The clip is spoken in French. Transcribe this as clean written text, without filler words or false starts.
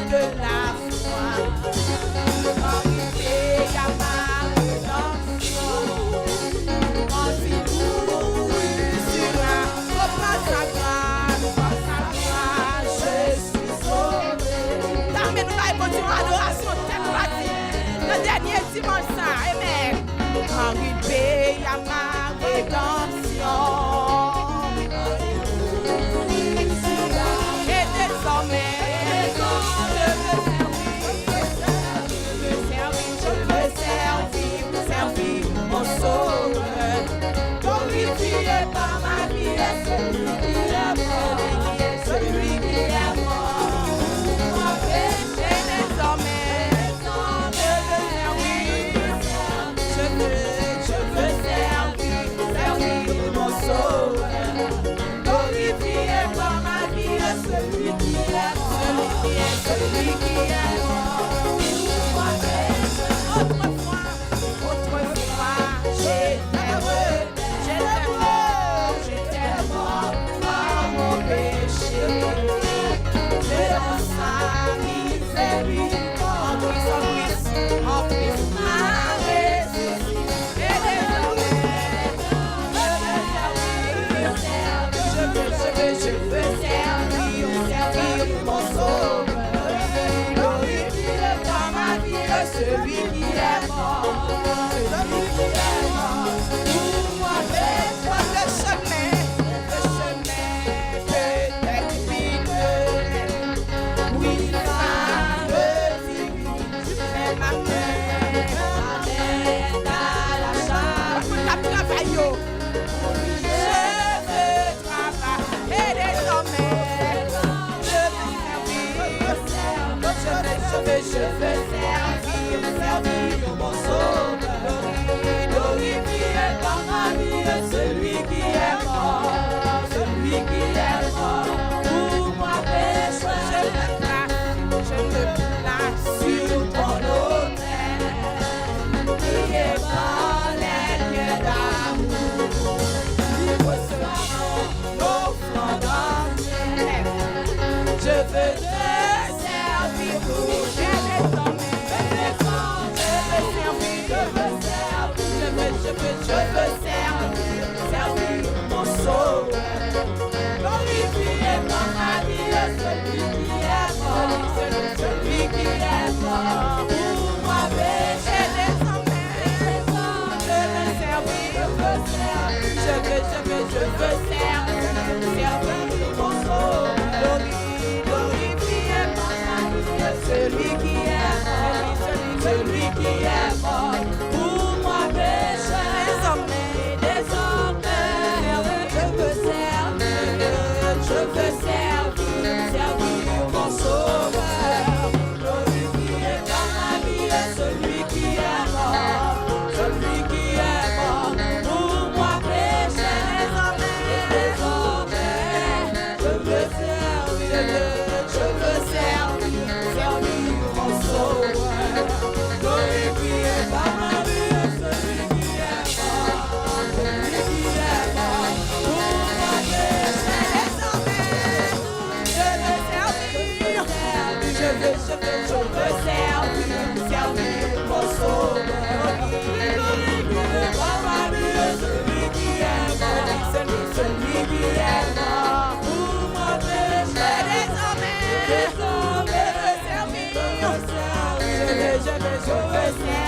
de la foi. Glorifié à ma rédemption. Quand il mourut sur la croix, par sa grâce, je suis sauvé. Nous allons continuer l'adoration tête pratique. Le dernier dimanche saint, amen. Quand il paye à ma rédemption. Et désormais, je veux servir mon sauveur. Glorifié par ma vie, celui qui est mort, celui qui est mort. Et désormais, je veux servir mon sauveur. Glorifié par ma vie, celui qui est mort, celui qui est mort. Autrefois, j'étais mort par mon péché. De sa miséricorde, en Christ m'a ressuscité. Et désormais, je veux servir mon sauveur. Glorifié par ma vie, celui qui est mort, celui qui est mort. Pour moi, fais-toi le chemin peut-être vide. Oui, ça me dit, tu fais ma main à la charge. Je veux travailler et désormais, je veux servir mon sauveur. Glorifié par ma vie, celui qui est mort, celui qui est mort. Pour moi, pécheur, je me place sur ton autel, qui est par les liens d'amour. Libre seulement l'offrande entière. Je veux te servir pour je veux servir mon sauveur. Glorifié par ma vie, celui qui est mort, celui qui est mort. Pour moi, péché désormais, je veux servir mon sauveur. Glorifié par ma vie, celui qui est mort, celui qui est mort. Pour moi, péché désormais, je veux servir mon sauveur. Glorifié par ma vie, celui qui est mort, celui qui est mort. Pour moi, péché désormais, je veux servir mon sauveur. Glorifié par ma vie, celui qui est mort, celui qui est mort. Pour moi, péché désormais, je veux servir mon sauveur. Glorifié par ma vie, celui qui est mort, celui qui est mort. Pour moi, péché désormais, je veux servir.